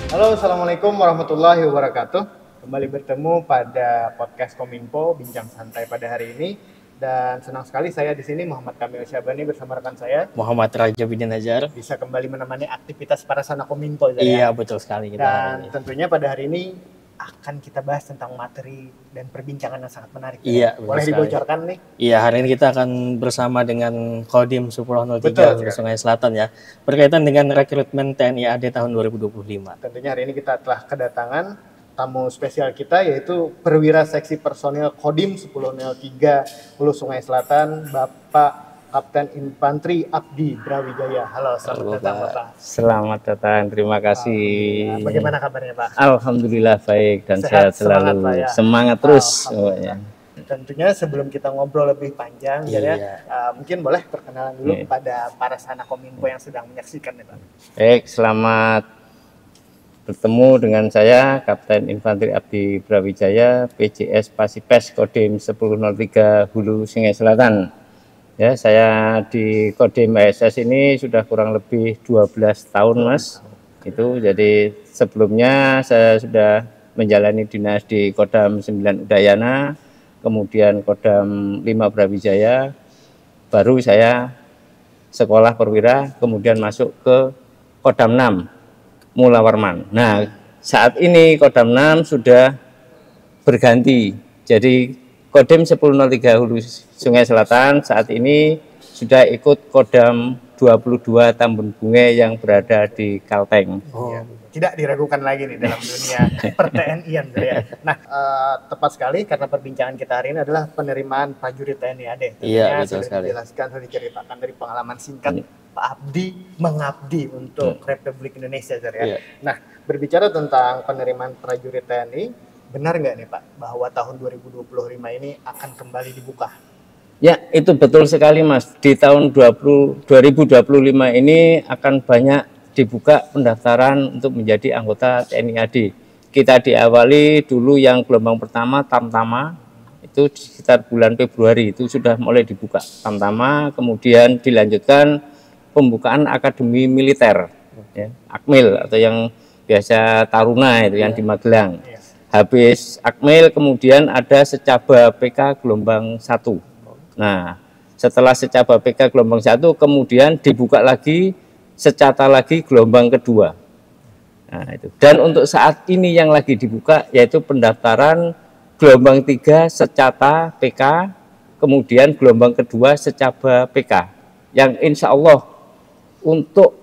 Halo, Assalamualaikum warahmatullahi wabarakatuh. Kembali bertemu pada podcast Kominfo, Bincang Santai pada hari ini. Dan senang sekali saya di sini, Muhammad Kamil Syabani bersama rekan saya. Muhammad Raja bin Najar. Bisa kembali menemani aktivitas para sana Kominfo. Iya, betul sekali. Dan tentunya pada hari ini akan kita bahas tentang materi dan perbincangan yang sangat menarik. Iya, boleh dibocorkan nih? Iya, hari ini kita akan bersama dengan Kodim 1003 Hulu Sungai Selatan ya, berkaitan dengan rekrutmen TNI AD tahun 2025. Tentunya hari ini kita telah kedatangan tamu spesial kita, yaitu Perwira Seksi Personil Kodim 1003 Hulu Sungai Selatan, Bapak Kapten Infantri Abdi Brawijaya. Halo, selamat datang Bapak. Selamat datang, terima kasih. Bagaimana kabarnya Pak? Alhamdulillah baik dan sehat selalu. Semangat terus. Tentunya sebelum kita ngobrol lebih panjang, mungkin boleh perkenalan dulu pada para sana Kominfo yang sedang menyaksikan nih Pak. Baik, selamat bertemu dengan saya Kapten Infantri Abdi Brawijaya, PJS Pasipes Kodim 1003 Hulu Sungai Selatan. Ya, saya di Kodim ISS ini sudah kurang lebih 12 tahun Mas. Itu jadi sebelumnya saya sudah menjalani dinas di Kodam 9 Udayana, kemudian Kodam 5 Brawijaya, baru saya sekolah perwira, kemudian masuk ke Kodam 6 Mula Warman. Nah, saat ini Kodam 6 sudah berganti. Jadi Kodim 1003 Hulu Sungai Selatan saat ini sudah ikut Kodam 22 Tambun Bunge yang berada di Kalteng. Tidak diragukan lagi nih dalam dunia per-TNI-an ya. Nah, tepat sekali karena perbincangan kita hari ini adalah penerimaan prajurit TNI AD. Iya, betul sekali. Dijelaskan, sudah diceritakan dari pengalaman singkat Pak Abdi mengabdi untuk Republik Indonesia ya. Nah, berbicara tentang penerimaan prajurit TNI, benar nggak nih Pak bahwa tahun 2025 ini akan kembali dibuka? Ya, itu betul sekali Mas. Di tahun 2025 ini akan banyak dibuka pendaftaran untuk menjadi anggota TNI AD. Kita diawali dulu yang gelombang pertama Tamtama, itu sekitar bulan Februari itu sudah mulai dibuka Tamtama, kemudian dilanjutkan pembukaan Akademi Militer, ya, Akmil atau yang biasa Taruna itu yang di Magelang. Habis Akmil kemudian ada Secaba PK gelombang 1. Nah, setelah Secaba PK gelombang 1 kemudian dibuka lagi Secata lagi gelombang kedua. Nah, itu. Dan untuk saat ini yang lagi dibuka yaitu pendaftaran gelombang 3 Secata PK, kemudian gelombang kedua Secaba PK. Yang insya Allah untuk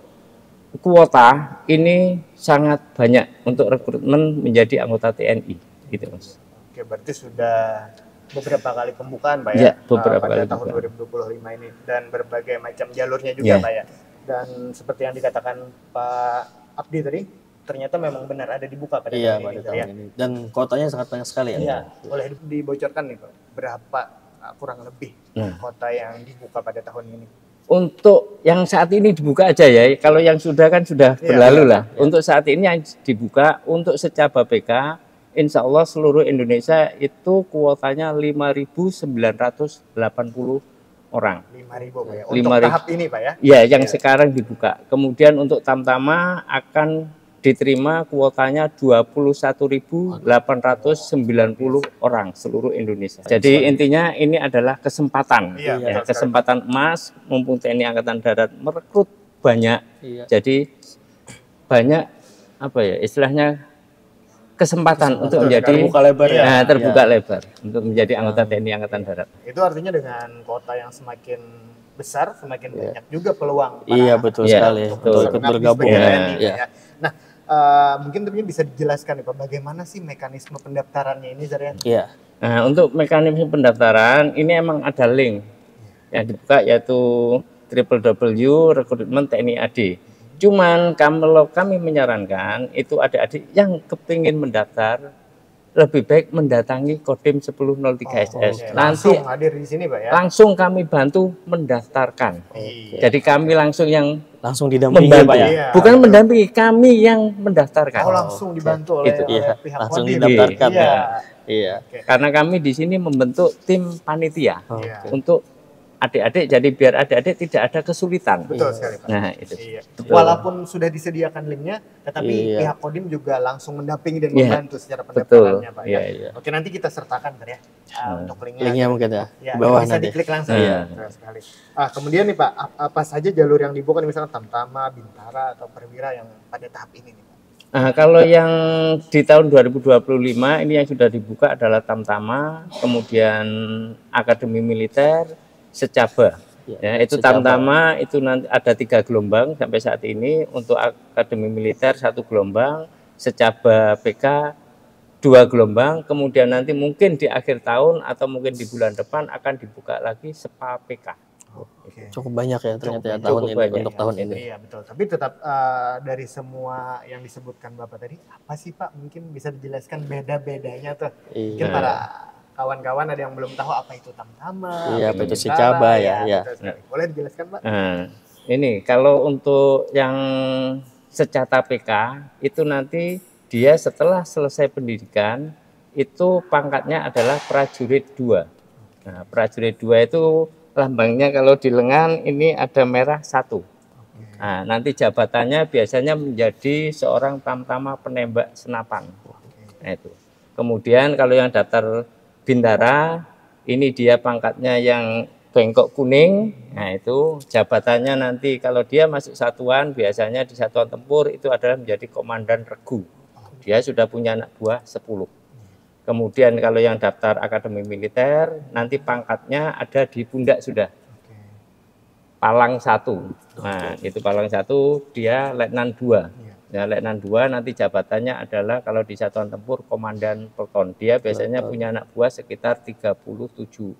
kuota ini sangat banyak untuk rekrutmen menjadi anggota TNI, gitu Mas. Oke, berarti sudah beberapa kali pembukaan Pak ya beberapa pada kali tahun 2025 ini dan berbagai macam jalurnya juga Pak ya. Dan seperti yang dikatakan Pak Abdi tadi, ternyata memang benar ada dibuka pada tahun ini. Dan kotanya sangat banyak sekali ya. Iya, boleh dibocorkan nih Pak, berapa kurang lebih kota yang dibuka pada tahun ini? Untuk yang saat ini dibuka aja ya, kalau yang sudah kan sudah berlalu lah. Untuk saat ini yang dibuka untuk Secaba PK, insya Allah seluruh Indonesia itu kuotanya 5.980 orang. 5.000 Pak ya, untuk tahap ini Pak ya? Ya, yang sekarang dibuka. Kemudian untuk Tamtama akan diterima kuotanya 21.890 orang seluruh Indonesia. Jadi intinya ini adalah kesempatan, kesempatan emas mumpung TNI Angkatan Darat merekrut banyak. Jadi banyak apa ya istilahnya kesempatan untuk menjadi terbuka lebar terbuka lebar untuk menjadi anggota TNI Angkatan Darat. Itu artinya dengan kota yang semakin besar semakin banyak juga peluang. Betul sekali. Untuk ikut bergabung. Nah, mungkin tentunya bisa dijelaskan nih Pak, bagaimana sih mekanisme pendaftarannya ini Zarian? Nah, untuk mekanisme pendaftaran ini emang ada link yang dibuka yaitu www.rekrutmen-tni-ad. Cuman kalau kami menyarankan itu adik-adik yang kepingin mendaftar lebih baik mendatangi Kodim 1003 SS. Nanti langsung hadir di sini Pak ya. Langsung kami bantu mendaftarkan. Jadi kami langsung yang langsung didampingi Pak ya. Bukan mendampingi, kami yang mendaftarkan. Langsung dibantu oleh pihak langsung Kodim. didaftarkan. Karena kami di sini membentuk tim panitia untuk adik-adik, jadi biar adik-adik tidak ada kesulitan. Betul sekali Pak. Nah itu. Iya. Betul. Walaupun sudah disediakan linknya, tetapi Iya. pihak Kodim juga langsung mendampingi dan Iya. membantu secara pendaftarannya Pak. Iya, Ya. iya. Oke, nanti kita sertakan Ntar ya untuk Linknya mungkin ya, Ya, di bawah bisa nanti. diklik langsung. Iya. Betul sekali. Kemudian nih Pak, apa saja jalur yang dibuka nih, misalnya Tamtama, Bintara atau Perwira yang pada tahap ini nih Pak? Nah, kalau yang di tahun 2025 ini yang sudah dibuka adalah Tamtama, kemudian Akademi Militer, Secaba. Ya, itu Secaba. Tamtama itu nanti ada 3 gelombang sampai saat ini. Untuk Akademi Militer 1 gelombang, Secaba PK 2 gelombang, kemudian nanti mungkin di akhir tahun atau mungkin di bulan depan akan dibuka lagi SEPA PK. Oke. Cukup banyak ya ternyata ya Cukup tahun ini banyak. untuk tahun ini. Iya betul. Tapi tetap dari semua yang disebutkan Bapak tadi, apa sih Pak? Mungkin bisa dijelaskan beda-bedanya tuh. Mungkin Iya. para kawan-kawan ada yang belum tahu apa itu Tamtama, Iya, apa itu Bintara, Secaba ya, ya. betul sekali. Boleh dijelaskan Pak? Nah, ini kalau untuk yang Secata PK itu nanti dia setelah selesai pendidikan itu pangkatnya adalah prajurit 2. Nah, prajurit 2 itu lambangnya kalau di lengan ini ada merah 1. Nah, nanti jabatannya biasanya menjadi seorang Tamtama penembak senapan. Nah, itu. Kemudian kalau yang daftar Bintara ini dia pangkatnya yang bengkok kuning. Nah, itu jabatannya nanti kalau dia masuk satuan biasanya di satuan tempur itu adalah menjadi komandan regu. Dia sudah punya anak buah 10. Kemudian kalau yang daftar Akademi Militer, nanti pangkatnya ada di pundak sudah. Palang 1. Nah, itu Palang 1 dia Letnan 2. Ya, Letnan 2 nanti jabatannya adalah kalau di satuan tempur komandan peleton. Dia biasanya punya anak buah sekitar 37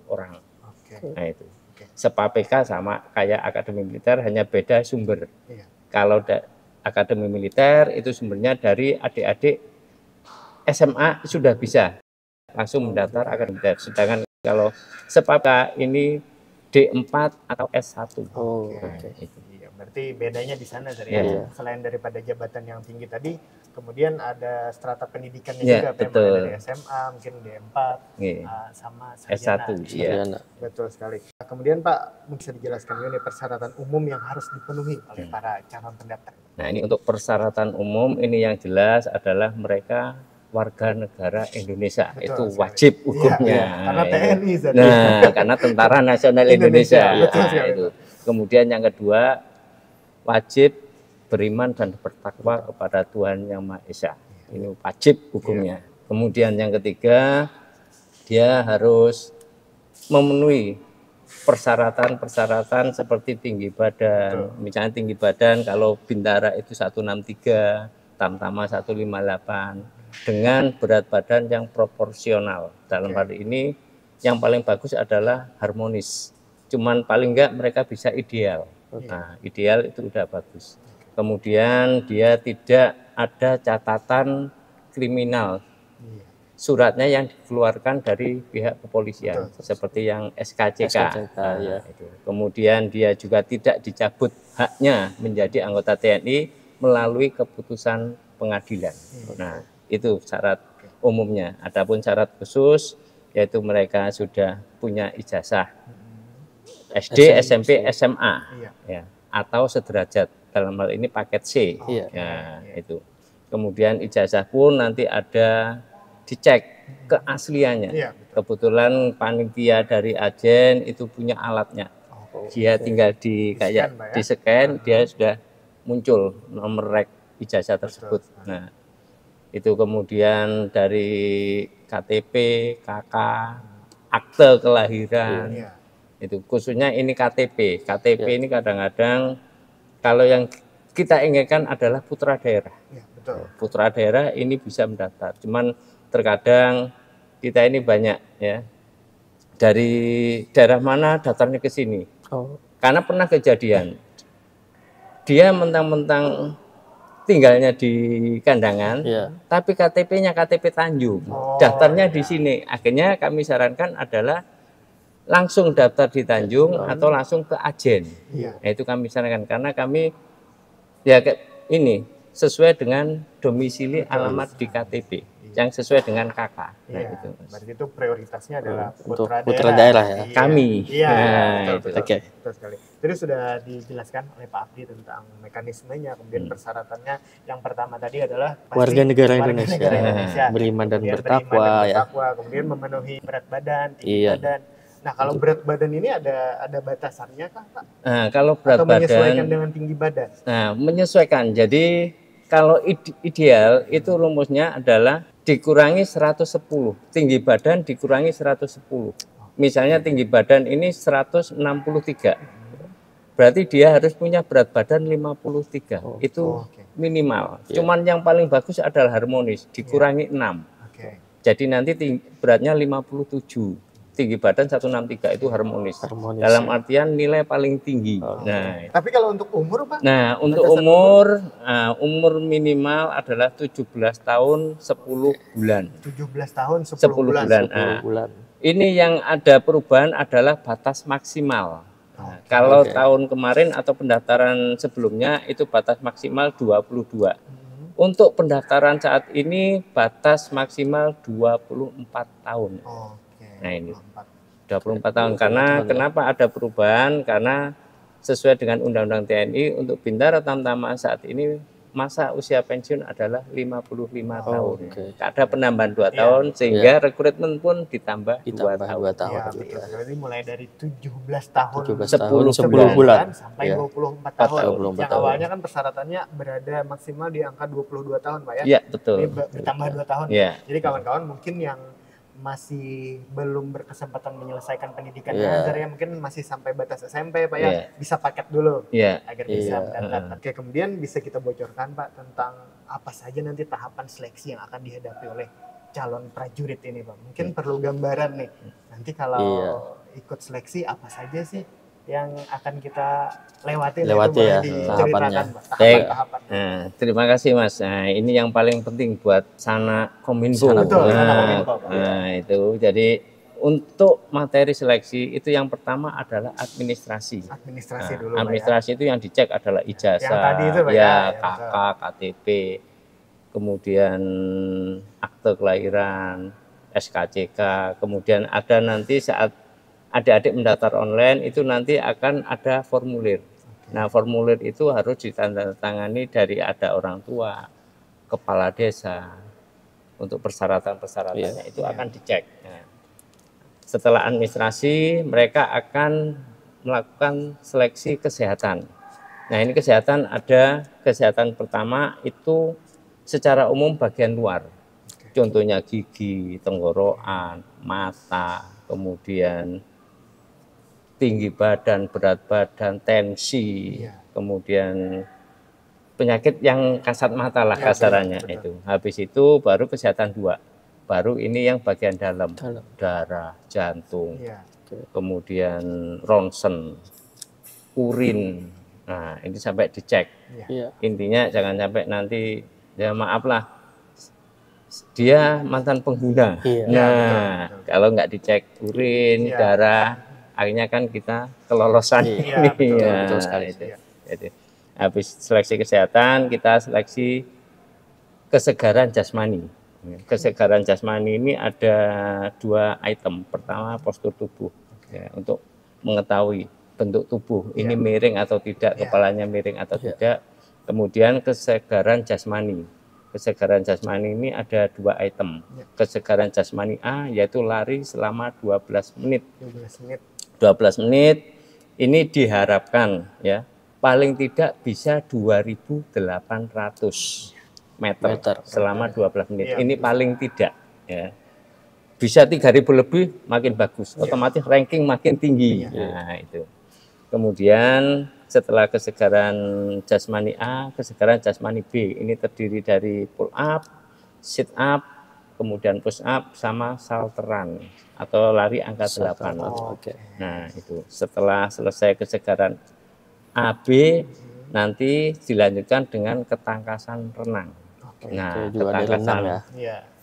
orang. Nah, itu. SEPA PK sama kayak Akademi Militer, hanya beda sumber. Kalau Akademi Militer itu sumbernya dari adik-adik SMA sudah bisa langsung mendaftar Akademi Militer. Sedangkan kalau SEPA PK ini D4 atau S1. Oh, Oke. oke. Iya, berarti bedanya di sana dari Iya. selain daripada jabatan yang tinggi tadi, kemudian ada strata pendidikannya Iya, juga, betul. dari SMA, mungkin D4, Iya. sama S1, sarjana. iya. Sarjana. Betul sekali. Nah, kemudian Pak, bisa dijelaskan juga nih persyaratan umum yang harus dipenuhi oleh para calon pendaftar. Nah, ini untuk persyaratan umum ini yang jelas adalah mereka warga negara Indonesia. Betul Itu sekali. wajib Iya, hukumnya. karena TNI Zat. Nah, karena Tentara Nasional Indonesia, Indonesia. betul Nah, sekali. itu. Kemudian yang kedua, wajib beriman dan bertakwa kepada Tuhan Yang Maha Esa. Ini wajib hukumnya. Kemudian yang ketiga, dia harus memenuhi persyaratan-persyaratan seperti tinggi badan. Misalnya tinggi badan kalau Bintara itu 163, Tamtama 158 dengan berat badan yang proporsional. Dalam hal ini yang paling bagus adalah harmonis. Cuman paling enggak mereka bisa ideal. Nah, ideal itu udah bagus. Kemudian dia tidak ada catatan kriminal. Suratnya yang dikeluarkan dari pihak kepolisian seperti yang SKCK. SKCK, ya. Itu. Kemudian dia juga tidak dicabut haknya menjadi anggota TNI melalui keputusan pengadilan. Nah, itu syarat umumnya. Adapun syarat khusus yaitu mereka sudah punya ijazah SD, SMP, SMA, ya, atau sederajat. Dalam hal ini paket C. Ya, itu. Kemudian ijazah pun nanti ada dicek keasliannya. Kebetulan panitia dari Ajen itu punya alatnya. Dia tinggal di scan, dia sudah muncul nomor rek ijazah tersebut. Nah, itu kemudian dari KTP, KK, akte kelahiran. Itu khususnya ini KTP. KTP ini kadang-kadang kalau yang kita inginkan adalah putra daerah. Putra daerah ini bisa mendaftar. Cuman terkadang kita ini banyak ya dari daerah mana daftarnya ke sini. Karena pernah kejadian dia mentang-mentang tinggalnya di Kandangan, tapi KTP-nya KTP Tanjung, daftarnya di sini. Akhirnya kami sarankan adalah langsung daftar di Tanjung atau langsung ke Ajen. Nah, itu kami sarankan karena kami ya ini sesuai dengan domisili alamat di KTP. yang sesuai dengan kakak. Nah, Iya, gitu. berarti itu prioritasnya adalah untuk putra putra daerah. daerah ya. Iya. Kami. Iya, Nah, betul, itu. betul, Oke. betul sekali. Jadi sudah dijelaskan oleh Pak Abdi tentang mekanismenya, kemudian persyaratannya. Yang pertama tadi adalah pasti Warga negara warga Indonesia. negara Indonesia. Beriman dan Kemudian bertakwa, beriman dan ya. bertakwa, kemudian memenuhi berat badan, tinggi Iya. badan. Nah, kalau berat badan ini ada batasannya kah, Pak? Nah, kalau berat Atau menyesuaikan badan, dengan tinggi badan? nah menyesuaikan. Jadi kalau ideal itu rumusnya adalah dikurangi 110, tinggi badan dikurangi 110. Misalnya tinggi badan ini 163. Berarti dia harus punya berat badan 53. Itu Oke. minimal. Cuman yang paling bagus adalah harmonis, dikurangi 6. Oke. Jadi nanti beratnya 57. Tinggi badan 163 itu harmonis. Harmonis, Dalam artian nilai paling tinggi. Nah, Tapi kalau untuk umur, Pak? Nah, untuk Batasan umur minimal adalah 17 tahun 10 bulan. 17 tahun 10 10 bulan. bulan. 10 Nah, bulan. ini yang ada perubahan adalah batas maksimal. Nah, kalau tahun kemarin atau pendaftaran sebelumnya itu batas maksimal 22. Untuk pendaftaran saat ini batas maksimal 24 tahun. Oke. Nah, ini 24 tahun. Karena kenapa ada perubahan? Karena sesuai dengan Undang-Undang TNI untuk Bintara Tamtama saat ini masa usia pensiun adalah 55 tahun. Ada penambahan 2 tahun sehingga rekrutmen pun ditambah 2 tahun. 2 tahun. Ya, betul. Jadi mulai dari 17 tahun 10 bulan sampai 24 tahun. Yang awalnya kan persyaratannya berada maksimal di angka 22 tahun, Pak ya. Iya, betul. Ini bertambah 2 tahun. Ya. Jadi kawan-kawan mungkin yang masih belum berkesempatan menyelesaikan pendidikan dasar ya, mungkin masih sampai batas SMP, Pak ya, bisa paket dulu agar bisa mendaftar. Oke, kemudian bisa kita bocorkan, Pak, tentang apa saja nanti tahapan seleksi yang akan dihadapi oleh calon prajurit ini, Pak. Mungkin perlu gambaran nih, nanti kalau ikut seleksi apa saja sih yang akan kita lewati ya tahapannya. Tahapan-tahapan. Nah, terima kasih Mas. Nah, ini yang paling penting buat Sanak Kominfo. Betul, nah, itu jadi untuk materi seleksi itu yang pertama adalah administrasi. Administrasi dulu. Administrasi itu yang dicek adalah ijazah, yang tadi itu, Pak, KK, KTP, kemudian akte kelahiran, SKCK, kemudian ada nanti saat adik-adik mendaftar online itu nanti akan ada formulir. Nah, formulir itu harus ditandatangani dari ada orang tua, kepala desa. Untuk persyaratan-persyaratannya itu akan dicek. Nah, setelah administrasi, mereka akan melakukan seleksi kesehatan. Nah, ini kesehatan ada kesehatan pertama itu secara umum bagian luar. Contohnya gigi, tenggorokan, mata, kemudian tinggi badan, berat badan, tensi, kemudian penyakit yang kasat mata lah kasarannya itu. Habis itu baru kesehatan 2. Baru ini yang bagian dalam, darah, jantung, kemudian ronsen, urin. Nah, ini sampai dicek. Intinya jangan sampai nanti, ya maaf lah, dia mantan pengguna. Nah, kalau nggak dicek urin, darah, akhirnya kan kita kelolosan ini. Betul sekali. Jadi, habis seleksi kesehatan, kita seleksi kesegaran jasmani. Kesegaran jasmani ini ada 2 item. Pertama, postur tubuh, ya, untuk mengetahui bentuk tubuh ini miring atau tidak, kepalanya miring atau tidak. Kemudian kesegaran jasmani. Kesegaran jasmani ini ada 2 item. Kesegaran jasmani A yaitu lari selama 12 menit. 12 menit ini diharapkan ya paling tidak bisa 2.800 meter selama 12 menit. Ini paling tidak ya. Bisa 3.000 lebih makin bagus. Otomatis ranking makin tinggi. Nah, itu. Kemudian setelah kesegaran jasmani A, kesegaran jasmani B. Ini terdiri dari pull up, sit up, kemudian push up sama salteran atau lari angka 8. Nah, itu setelah selesai kesegaran AB nanti dilanjutkan dengan ketangkasan renang. Nah, ketangkasan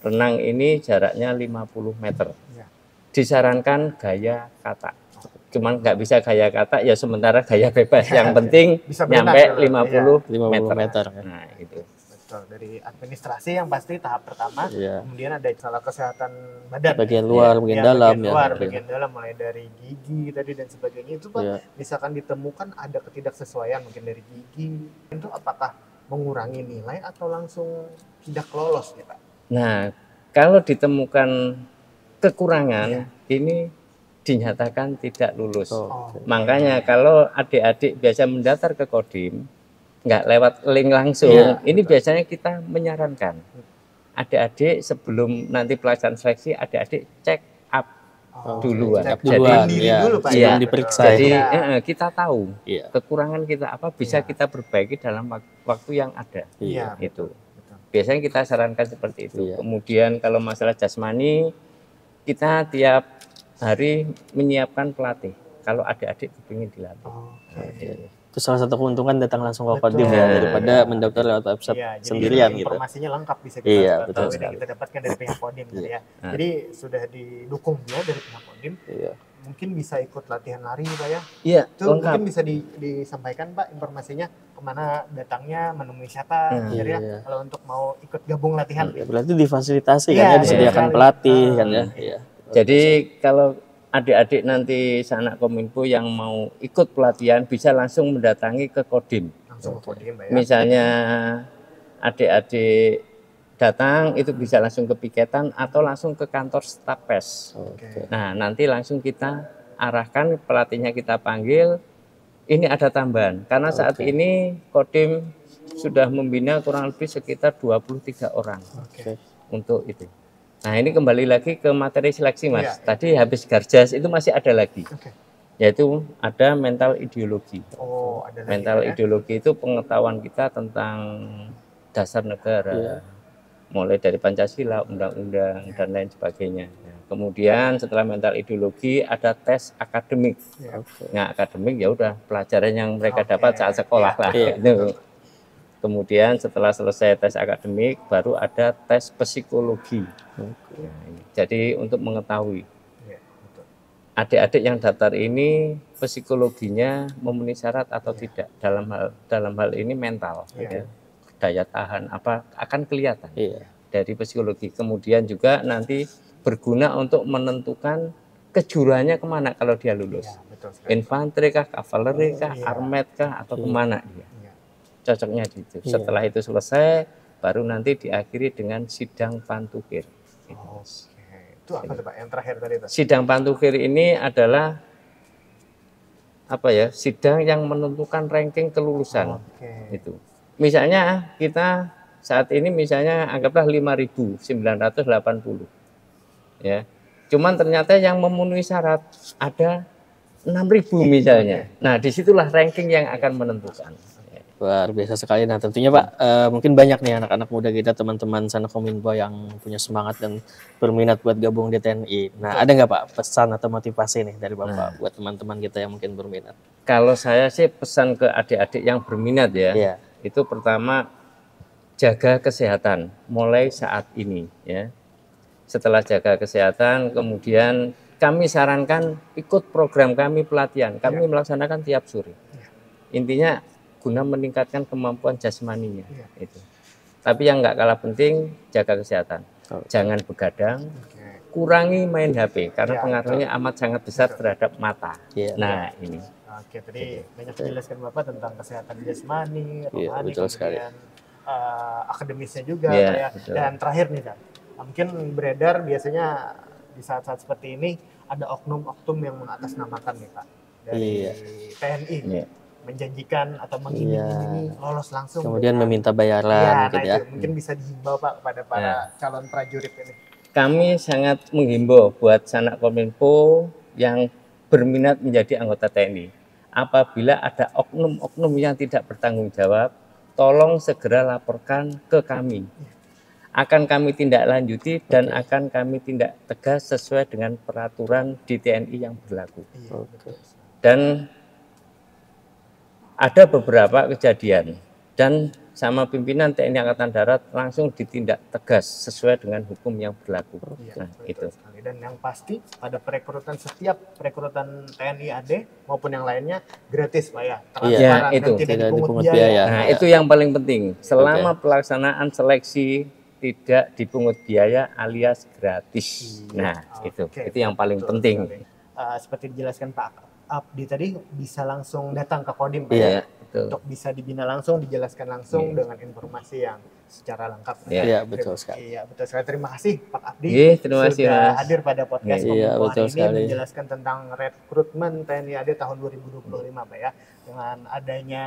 renang ini jaraknya 50 meter. Disarankan gaya kata. Cuman nggak bisa gaya kata ya sementara gaya bebas. Yang penting bisa nyampe 50 meter. Nah, itu. betul. Dari administrasi yang pasti tahap pertama, Iya. kemudian ada salah kesehatan badan. Bagian luar, bagian dalam bagian ya. luar, Iya. bagian dalam, mulai dari gigi tadi dan sebagainya. Itu Pak, Iya. misalkan ditemukan ada ketidaksesuaian mungkin dari gigi, itu apakah mengurangi nilai atau langsung tidak lolos nih Pak? Nah, kalau ditemukan kekurangan, ini dinyatakan tidak lulus. Makanya kalau adik-adik biasa mendaftar ke Kodim, nggak lewat link langsung, ini biasanya kita menyarankan adik-adik sebelum nanti pelaksanaan seleksi, adik-adik check up duluan. Cek Jadi duluan, diri ya. dulu Pak, Iya, sebelum diperiksa. jadi Ya. kita tahu Iya. kekurangan kita apa, bisa kita perbaiki dalam waktu yang ada. Iya. Itu. Betul. Biasanya kita sarankan seperti itu. Iya. Kemudian kalau masalah jasmani, kita tiap hari menyiapkan pelatih. Kalau adik-adik kepingin dilatih. Oke. Itu salah satu keuntungan datang langsung ke Betul. Kodim ya, daripada mendaftar lewat website Iya, jadi sendirian gitu. informasinya lengkap bisa kita Iya, tahu betul dan sekali. kita dapatkan dari pihak Kodim gitu ya. Nah. Jadi sudah didukung ya dari pihak Kodim. Iya. Mungkin bisa ikut latihan lari Pak ya. Iya, Itu lengkap. mungkin bisa disampaikan Pak informasinya kemana datangnya, menemui siapa gitu ya. Iya. Kalau untuk mau ikut gabung latihan. Ya, berarti difasilitasi kan Iya, ya, disediakan sekali. pelatih kan ya. Iya. Jadi kalau adik-adik nanti sanak kominfo yang mau ikut pelatihan bisa langsung mendatangi ke Kodim. Langsung ke Kodim Pak ya. Misalnya adik-adik datang itu bisa langsung ke piketan atau langsung ke kantor staf pes. Oke. Nah, nanti langsung kita arahkan, pelatihnya kita panggil. Ini ada tambahan karena saat ini Kodim sudah membina kurang lebih sekitar 23 orang Oke. untuk itu. Nah, ini kembali lagi ke materi seleksi, Mas. Iya. Tadi habis Garjas itu masih ada lagi. Oke. Yaitu ada mental ideologi. Oh, ada lagi Mental Pak ya. ideologi itu pengetahuan kita tentang dasar negara. Iya. Mulai dari Pancasila, undang-undang dan lain sebagainya. Nah, kemudian setelah mental ideologi ada tes akademik. Iya. Nah, akademik ya udah pelajaran yang mereka Oke. dapat saat sekolah lah. Iya. Itu. Kemudian setelah selesai tes akademik baru ada tes psikologi. Nah, ini. Jadi untuk mengetahui Iya, betul. adik-adik yang daftar ini psikologinya memenuhi syarat atau tidak dalam hal ini mental. Iya. Ya. Daya tahan apa akan kelihatan Iya. dari psikologi. Kemudian juga nanti berguna untuk menentukan kejuruannya kemana kalau dia lulus. Iya, betul sekali. Infanteri kah, kavaleri kah, Iya. armet kah, atau kemana dia. Iya. Cocoknya di itu. Iya. Setelah itu selesai, baru nanti diakhiri dengan sidang pantukir. Oke. Itu apa tuh Pak yang terakhir tadi Pak? Sidang pantukir ini adalah apa ya? Sidang yang menentukan ranking kelulusan. Oke. Itu. Misalnya kita saat ini misalnya anggaplah 5.980. Ya. Cuman ternyata yang memenuhi syarat ada 6.000 misalnya. Nah, disitulah ranking yang akan menentukan. Luar biasa sekali. Nah, tentunya Pak, mungkin banyak nih anak-anak muda kita, teman-teman Sanakominfo yang punya semangat dan berminat buat gabung di TNI. Nah, ada nggak Pak pesan atau motivasi nih dari Bapak buat teman-teman kita yang mungkin berminat? Kalau saya sih pesan ke adik-adik yang berminat ya, Iya. itu pertama jaga kesehatan mulai saat ini ya. Setelah jaga kesehatan, kemudian kami sarankan ikut program kami pelatihan. Kami melaksanakan tiap sore. Intinya guna meningkatkan kemampuan jasmaninya. Iya. Itu. Tapi yang nggak kalah penting jaga kesehatan. Oke. Jangan begadang, Oke. kurangi main HP karena Ya, pengaruhnya amat sangat besar terhadap mata. Iya. Nah ini. Oke, tadi banyak dijelaskan Bapak tentang kesehatan jasmani, Iya, rohani, betul sekali. kemudian akademisnya juga Iya, Pak ya. betul. Dan terakhir nih Kak, mungkin beredar biasanya di saat-saat seperti ini ada oknum-oknum yang mengatasnamakan nih Pak dari Iya. TNI Iya. menjanjikan atau mengiming-imingi lolos langsung. Kemudian dengan- meminta Iya, bayaran nah gitu ya. itu mungkin bisa dihimbau Pak kepada para calon prajurit ini. Kami sangat menghimbau buat sanak kominfo yang berminat menjadi anggota TNI. Apabila ada oknum-oknum yang tidak bertanggung jawab, tolong segera laporkan ke kami. Akan kami tindak lanjuti dan akan kami tindak tegas sesuai dengan peraturan di TNI yang berlaku. Iya, betul. Dan ada beberapa kejadian dan sama pimpinan TNI Angkatan Darat langsung ditindak tegas sesuai dengan hukum yang berlaku. Iya, Nah, betul itu. sekali. Dan yang pasti pada perekrutan, setiap perekrutan TNI AD maupun yang lainnya gratis Pak ya, transparan Ya, itu. dan tidak Tidak dipungut dipungut biaya. biaya. Nah, itu yang paling penting. Selama pelaksanaan seleksi tidak dipungut biaya alias gratis. Nah, itu yang paling betul penting. sekali. Seperti dijelaskan Pak Abdi tadi, bisa langsung datang ke Kodim Pak Iya, ya, betul. untuk bisa dibina langsung, dijelaskan langsung dengan informasi yang secara lengkap. Iya, betul sekali. Iya, betul sekali. Terima kasih Pak Abdi Iya, terima kasih, sudah Mas. hadir pada podcast Iya, Kominfo betul hari ini sekali. menjelaskan tentang rekrutmen TNI AD tahun 2025 Pak ya. Dengan adanya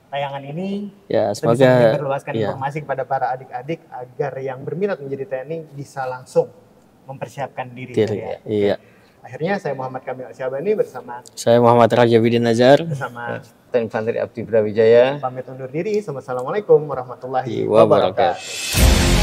tayangan ini, Ya, kita bisa semoga menyebarluaskan iya. informasi kepada para adik-adik agar yang berminat menjadi TNI bisa langsung mempersiapkan diri. Diri, ya. iya. Akhirnya saya Muhammad Kamil Syabani bersama Saya Muhammad Raja Bidin Nazar. TNI Infanteri Abdi Brawijaya. pamit undur diri. Assalamualaikum warahmatullahi Wabarakatuh. wabarakatuh.